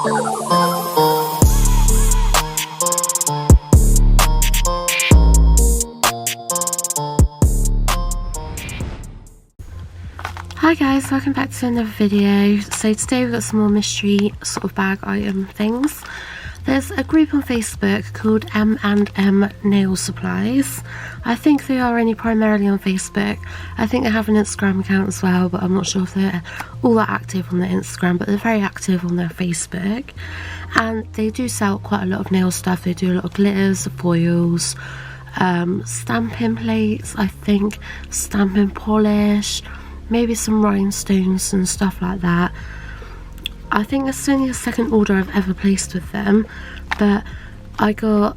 Hi guys, welcome back to another video. So today we've got some more mystery sort of bag item things. There's a group on Facebook called M&M Nail Supplies. I think they are only primarily on Facebook. I think they have an Instagram account as well, but I'm not sure if they're all that active on their Instagram, but they're very active on their Facebook. And they do sell quite a lot of nail stuff. They do a lot of glitters, foils, stamping plates, I think, stamping polish, maybe some rhinestones and stuff like that. I think that's only the second order I've ever placed with them, but I got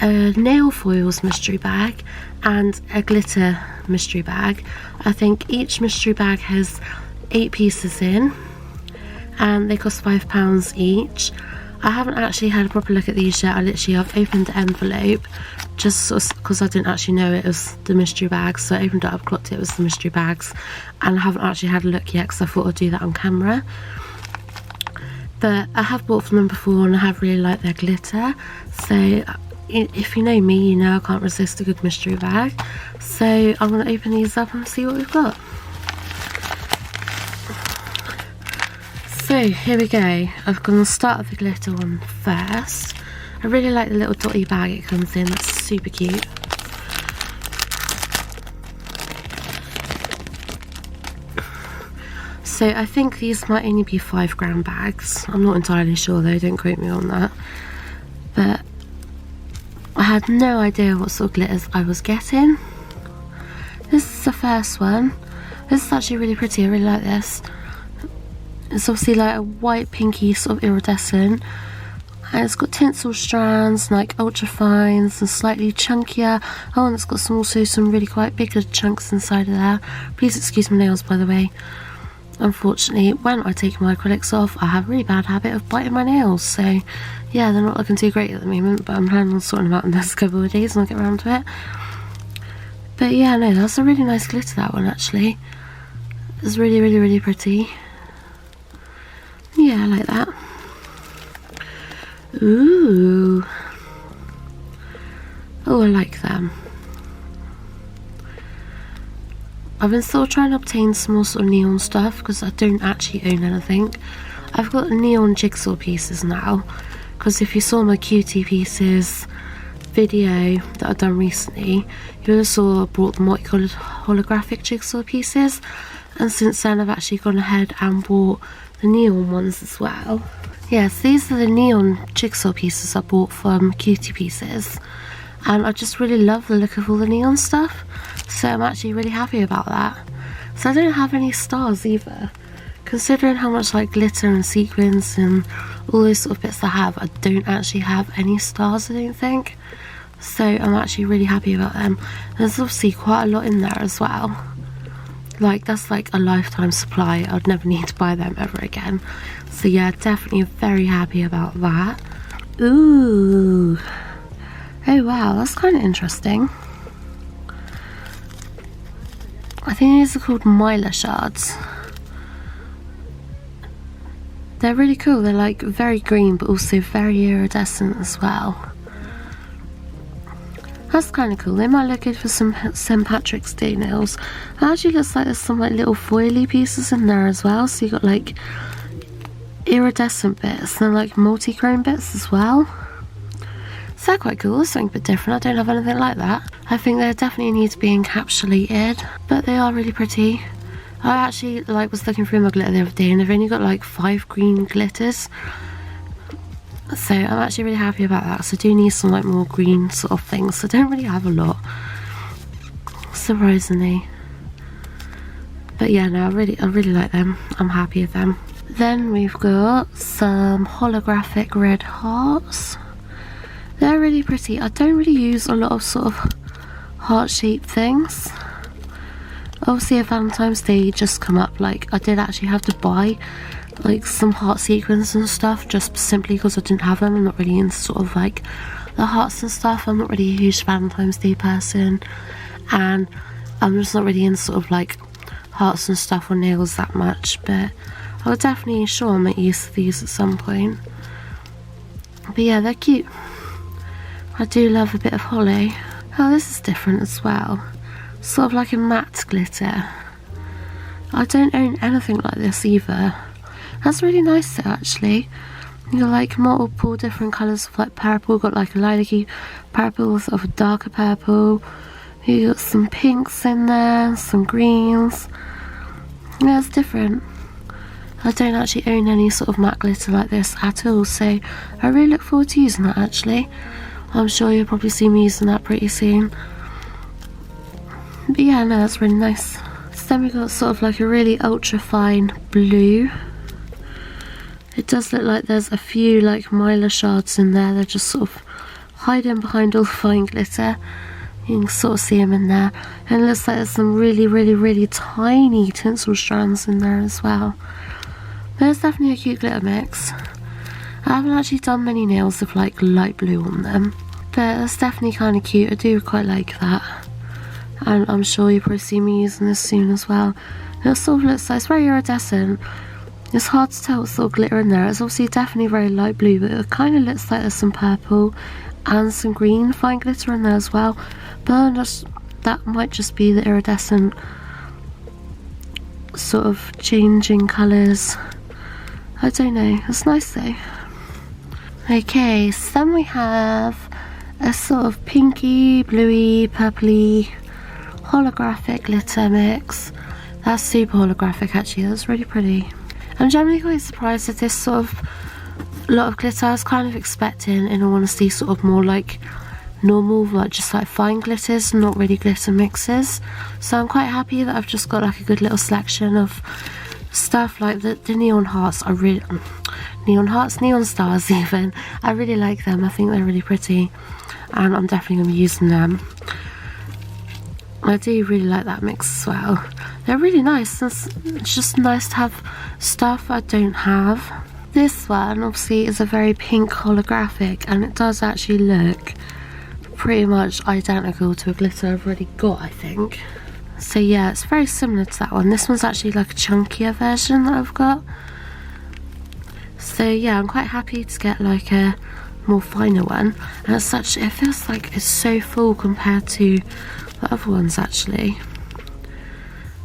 a nail foils mystery bag and a glitter mystery bag. I think each mystery bag has 8 pieces in and they cost £5 each. I haven't actually had a proper look at these yet. I've opened the envelope just sort of because I didn't actually know it was the mystery bags, so I opened it up, clocked it was the mystery bags, and I haven't actually had a look yet because I thought I'd do that on camera. But I have bought from them before and I have really liked their glitter, so if you know me, you know I can't resist a good mystery bag. So I'm going to open these up and see what we've got. So here we go. I'm going to start with the glitter one first. I really like the little dotty bag it comes in, it's super cute. So I think these might only be 5-gram bags. I'm not entirely sure though, don't quote me on that. But I had no idea what sort of glitters I was getting. This is the first one. This is actually really pretty, I really like this. It's obviously like a white pinky sort of iridescent, and it's got tinsel strands, like ultra fines and slightly chunkier. Oh, and it's got also some really quite bigger chunks inside of there. Please excuse my nails, by the way. Unfortunately, when I take my acrylics off, I have a really bad habit of biting my nails, so yeah, they're not looking too great at the moment, but I'm planning on sorting them out in the next couple of days and I'll get around to it. But yeah, no, that's a really nice glitter, that one actually. It's really, really, really pretty. Yeah, I like that. Ooh. Oh, I like them. I've been still trying to obtain some more sort of neon stuff because I don't actually own anything. I've got neon jigsaw pieces now, because if you saw my cutie pieces video that I've done recently, you would have saw I brought the multicolored holographic jigsaw pieces, and since then I've actually gone ahead and bought the neon ones as well. Yes, these are the neon jigsaw pieces I bought from Cutie Pieces, and I just really love the look of all the neon stuff, so I'm actually really happy about that. So I don't have any stars either. Considering how much like glitter and sequins and all those sort of bits I have, I don't actually have any stars, I don't think. So I'm actually really happy about them. There's obviously quite a lot in there as well. Like, that's like a lifetime supply. I'd never need to buy them ever again. So yeah, definitely very happy about that. Ooh. Oh wow, that's kind of interesting. I think these are called Mylar shards. They're really cool. They're like very green but also very iridescent as well. That's kind of cool. They might look good for some St. Patrick's Day nails. It actually looks like there's some like little foily pieces in there as well. So you got like iridescent bits and like multi-chrome bits as well. So they're quite cool. It's something a bit different. I don't have anything like that. I think they definitely need to be encapsulated, but they are really pretty. I actually was looking through my glitter the other day and they've only got like 5 green glitters. So I'm actually really happy about that. So I do need some like more green sort of things. So I don't really have a lot, surprisingly. But yeah, no, I really like them. I'm happy with them. Then we've got some Holographic Red Hearts. They're really pretty. I don't really use a lot of sort of heart-shaped things. Obviously, a Valentine's Day just come up. Like, I did actually have to buy like some heart sequins and stuff just simply because I didn't have them. I'm not really into sort of like the hearts and stuff. I'm not really a huge Valentine's Day person, and I'm just not really into sort of like hearts and stuff on nails that much. But I'll definitely sure make use of these at some point. But yeah, they're cute. I do love a bit of holly. Oh, this is different as well. Sort of like a matte glitter. I don't own anything like this either. That's really nice though, actually. You got like multiple different colours of like purple. Got like a lilac-y purple, sort of a darker purple. You got some pinks in there, some greens. Yeah, it's different. I don't actually own any sort of matte glitter like this at all, so I really look forward to using that actually. I'm sure you'll probably see me using that pretty soon. But yeah, no, that's really nice. So then we got sort of like a really ultra fine blue. It does look like there's a few like mylar shards in there. They're just sort of hiding behind all the fine glitter. You can sort of see them in there. And it looks like there's some really tiny tinsel strands in there as well. But it's definitely a cute glitter mix. I haven't actually done many nails with like light blue on them. But it's definitely kind of cute. I do quite like that. And I'm sure you'll probably see me using this soon as well. It sort of looks like it's very iridescent. It's hard to tell what sort of glitter in there. It's obviously definitely very light blue, but it kind of looks like there's some purple and some green fine glitter in there as well. But that might just be the iridescent sort of changing colours. I don't know. It's nice though. Okay, so then we have a sort of pinky, bluey, purpley holographic glitter mix. That's super holographic actually. That's really pretty. I'm generally quite surprised at this sort of lot of glitter. I was kind of expecting, in all honesty, sort of more like normal, like just like fine glitters, not really glitter mixes. So I'm quite happy that I've just got like a good little selection of stuff like the neon hearts. Neon stars even. I really like them. I think they're really pretty, and I'm definitely going to be using them. I do really like that mix as well. They're really nice. It's just nice to have stuff I don't have. This one obviously is a very pink holographic, and it does actually look pretty much identical to a glitter I've already got, I think. So yeah, it's very similar to that one. This one's actually like a chunkier version that I've got. So yeah, I'm quite happy to get like a more finer one. And as such, it feels like it's so full compared to the other ones actually.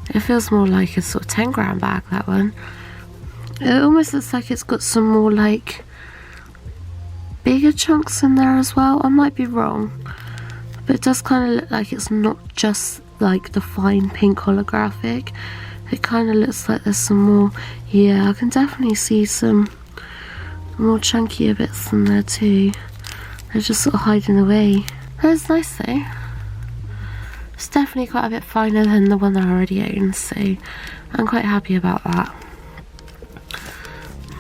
It feels more like a sort of 10 gram bag, that one. It almost looks like it's got some more like bigger chunks in there as well. I might be wrong, but it does kind of look like it's not just like the fine pink holographic. It kind of looks like there's some more. Yeah, I can definitely see some more chunkier bits in there too. They're just sort of hiding away. That's nice though. It's definitely quite a bit finer than the one that I already own, so I'm quite happy about that.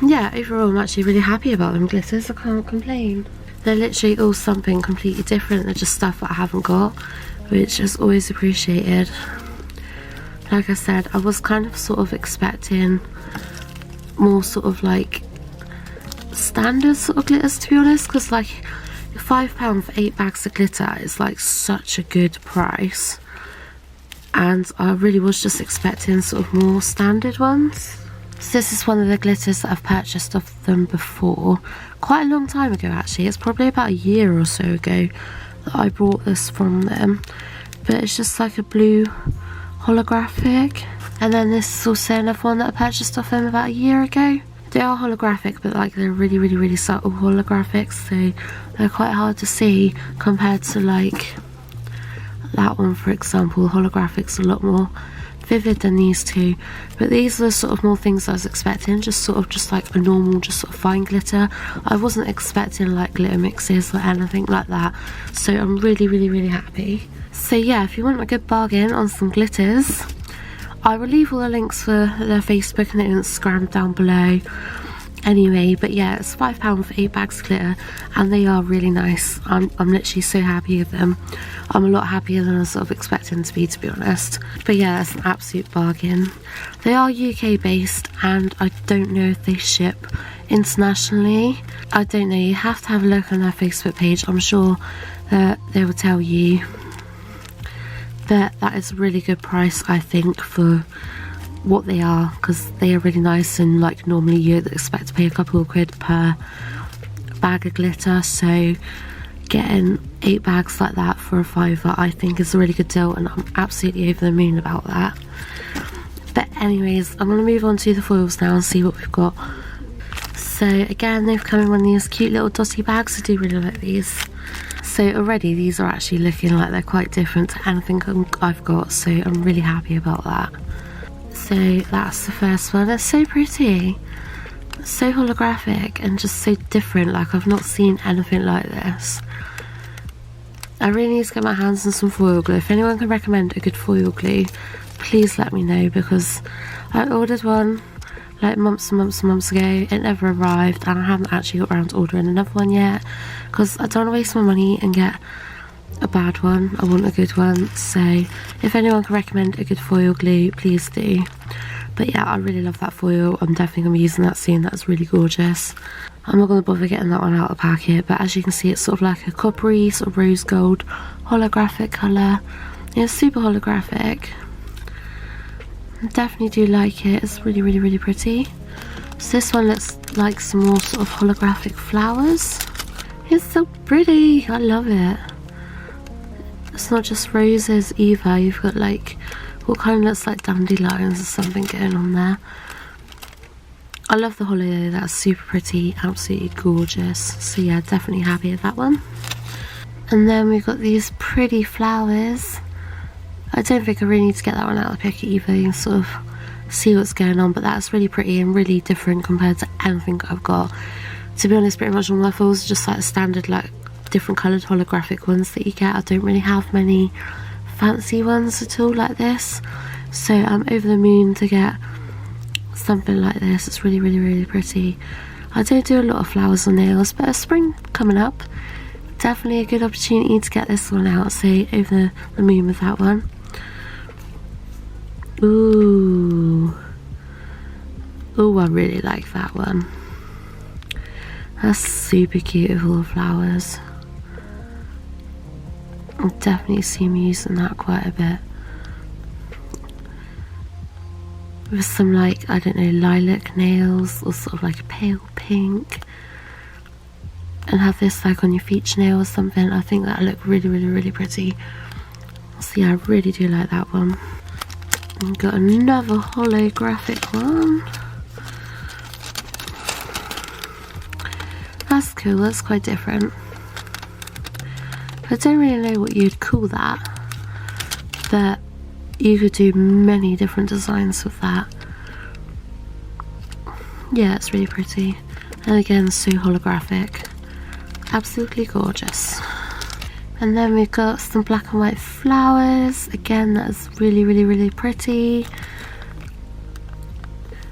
Yeah, overall I'm actually really happy about them glitters. I can't complain. They're literally all something completely different. They're just stuff that I haven't got, which is always appreciated. Like I said, I was kind of sort of expecting more sort of like standard sort of glitters, to be honest, because like £5 for 8 bags of glitter is like such a good price, and I really was just expecting sort of more standard ones. So this is one of the glitters that I've purchased off them before, quite a long time ago actually. It's probably about a year or so ago that I bought this from them, but it's just like a blue holographic. And then this is also another one that I purchased off them about a year ago. They are holographic, but like they're really subtle holographics, so they're quite hard to see compared to like that one, for example. Holographics a lot more vivid than these two, but these are sort of more things I was expecting, just like a normal, just sort of fine glitter. I wasn't expecting like glitter mixes or anything like that, so I'm really happy. So yeah, if you want a good bargain on some glitters, I will leave all the links for their Facebook and their Instagram down below anyway. But yeah, it's £5 for 8 bags of glitter, and they are really nice. I'm literally so happy with them. I'm a lot happier than I was sort of expecting to be honest. But yeah, it's an absolute bargain. They are UK based, and I don't know if they ship internationally. I don't know, you have to have a look on their Facebook page. I'm sure that they will tell you. That is a really good price, I think, for what they are, because they are really nice, and like normally you'd expect to pay a couple of quid per bag of glitter, so getting 8 bags like that for a £5 I think is a really good deal, and I'm absolutely over the moon about that. But anyways, I'm going to move on to the foils now and see what we've got. So again, they've come in one of these cute little dotty bags. I do really like these. So already these are actually looking like they're quite different to anything I've got, so I'm really happy about that. So that's the first one. It's so pretty, so holographic and just so different. Like, I've not seen anything like this. I really need to get my hands on some foil glue. If anyone can recommend a good foil glue, please let me know, because I ordered one like months and months and months ago. It never arrived, and I haven't actually got around to ordering another one yet, because I don't want to waste my money and get a bad one. I want a good one. So if anyone can recommend a good foil glue, please do. But yeah, I really love that foil. I'm definitely going to be using that soon. That's really gorgeous. I'm not going to bother getting that one out of the packet, but as you can see, it's sort of like a coppery, sort of rose gold holographic colour. It's super holographic. I definitely do like it. It's really, really, really pretty. So this one looks like some more sort of holographic flowers. It's so pretty. I love it. It's not just roses either. You've got like what kind of looks like dandelions or something going on there. I love the hollow. That's super pretty, absolutely gorgeous. So yeah, definitely happy with that one. And then we've got these pretty flowers. I don't think I really need to get that one out of the packet either. You can sort of see what's going on, but that's really pretty and really different compared to anything I've got. To be honest, pretty much all my foils are just like standard, like different coloured holographic ones that you get. I don't really have many fancy ones at all like this, so I'm over the moon to get something like this. It's really, really, really pretty. I don't do a lot of flowers on nails, but a spring coming up, definitely a good opportunity to get this one out, so over the moon with that one. Ooh, I really like that one. That's super cute with all the flowers. I definitely see me using that quite a bit. With some like, I don't know, lilac nails or sort of like a pale pink. And have this like on your feature nail or something. I think that'll look really, really, really pretty. So yeah, I really do like that one. We've got another holographic one. That's cool, that's quite different. I don't really know what you'd call that, but you could do many different designs with that. Yeah, it's really pretty. And again, so holographic. Absolutely gorgeous. And then we've got some black and white flowers. Again, that's really, really, really pretty.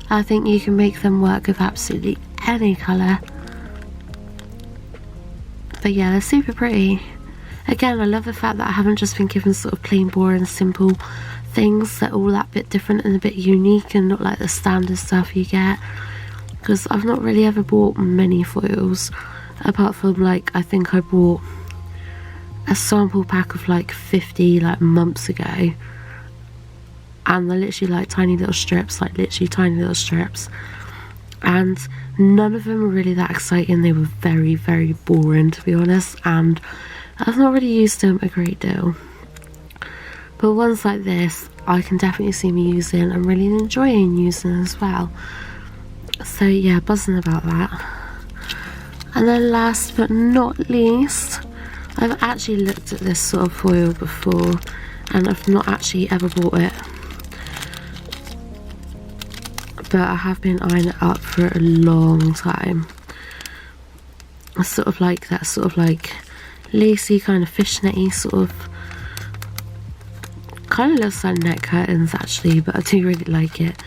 I think you can make them work with absolutely any colour. But yeah, they're super pretty. Again, I love the fact that I haven't just been given sort of plain, boring, simple things. They're all that bit different and a bit unique and not like the standard stuff you get. Because I've not really ever bought many foils. Apart from like, I think I bought a sample pack of like 50 like months ago. And they're literally like tiny little strips, like literally tiny little strips. And none of them were really that exciting. They were very, very boring, to be honest. And I've not really used them a great deal. But ones like this, I can definitely see me using and really enjoying using as well. So yeah, buzzing about that. And then last but not least, I've actually looked at this sort of foil before and I've not actually ever bought it. But I have been eyeing it up for a long time. It's sort of like that sort of like lacy kind of fishnetty sort of, kind of looks like neck curtains actually, but I do really like it.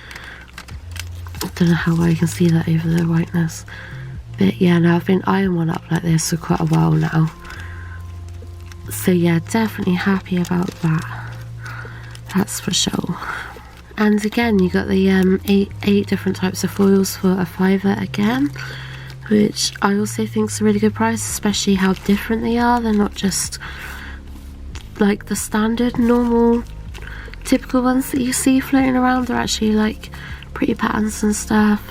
I don't know how well you can see that over the whiteness, but yeah, no, I've been eyeing one up like this for quite a while now. So yeah, definitely happy about that, that's for sure. And again, you got the eight different types of foils for a £5 again, which I also think is a really good price, especially how different they are. They're not just like the standard normal typical ones that you see floating around. They're actually like pretty patterns and stuff.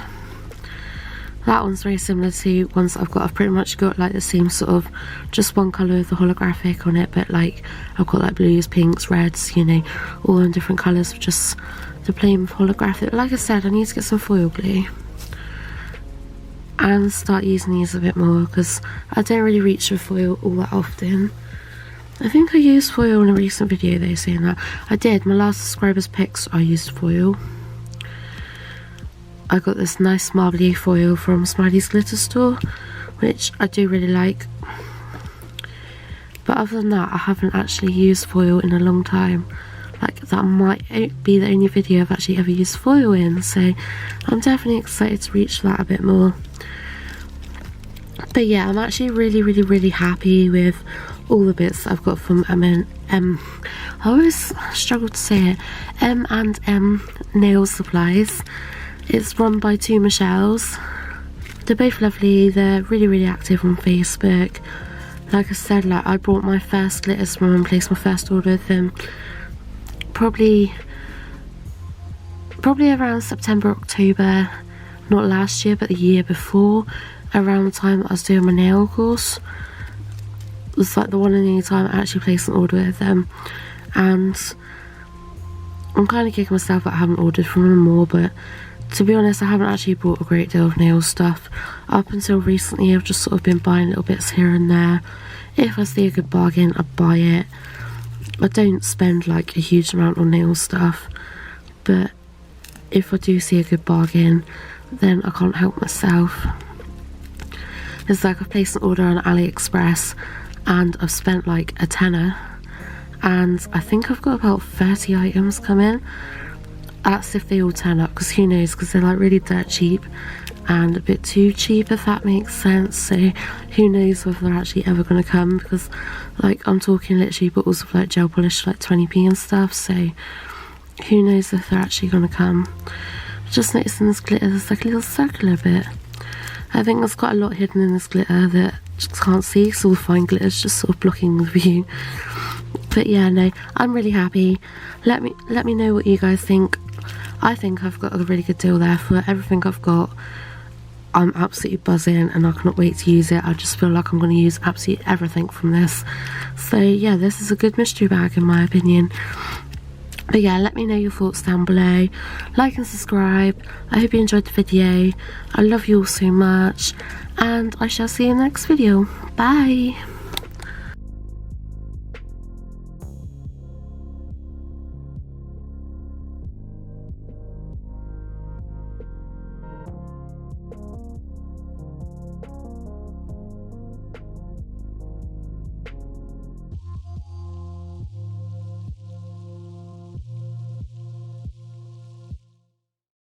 That one's very similar to ones that I've got. I've pretty much got like the same sort of, just one colour with the holographic on it, but like I've got like blues, pinks, reds, you know, all in different colours with just the plain holographic. Like I said, I need to get some foil glue and start using these a bit more, because I don't really reach for foil all that often. I think I used foil in a recent video though, saying that. I did, my last subscribers picks I used foil. I got this nice marbly foil from Smiley's Glitter store, which I do really like. But other than that, I haven't actually used foil in a long time. Like, that might be the only video I've actually ever used foil in, so I'm definitely excited to reach that a bit more. But yeah, I'm actually really happy with all the bits that I've got from I always struggle to say it, M&M Nail Supplies. It's run by two Michelles. They're both lovely. They're really active on Facebook. Like I said, like I bought my first glitters from them and placed my first order with them probably around September, October, not last year but the year before, around the time that I was doing my nail course. It was like the one and only time I actually placed an order with them, and I'm kind of kicking myself that I haven't ordered from them more, but to be honest, I haven't actually bought a great deal of nail stuff. Up until recently, I've just sort of been buying little bits here and there. If I see a good bargain, I buy it. I don't spend like a huge amount on nail stuff, but if I do see a good bargain, then I can't help myself. It's like I've placed an order on AliExpress and I've spent like a tenner, and I think I've got about 30 items coming. That's if they all turn up, because who knows, because they're like really dirt cheap and a bit too cheap, if that makes sense. So who knows whether they're actually ever going to come, because like I'm talking literally bottles of like gel polish like 20p and stuff, so who knows if they're actually going to come. Just noticing this glitter, there's like a little circular bit. I think there's quite a lot hidden in this glitter that I just can't see, because all the fine glitter is just sort of blocking the view. But yeah, no, I'm really happy. Let me know what you guys think. I think I've got a really good deal there for everything I've got. I'm absolutely buzzing and I cannot wait to use it. I just feel like I'm going to use absolutely everything from this. So yeah, this is a good mystery bag in my opinion. But yeah, let me know your thoughts down below. Like and subscribe. I hope you enjoyed the video. I love you all so much, and I shall see you in the next video. Bye.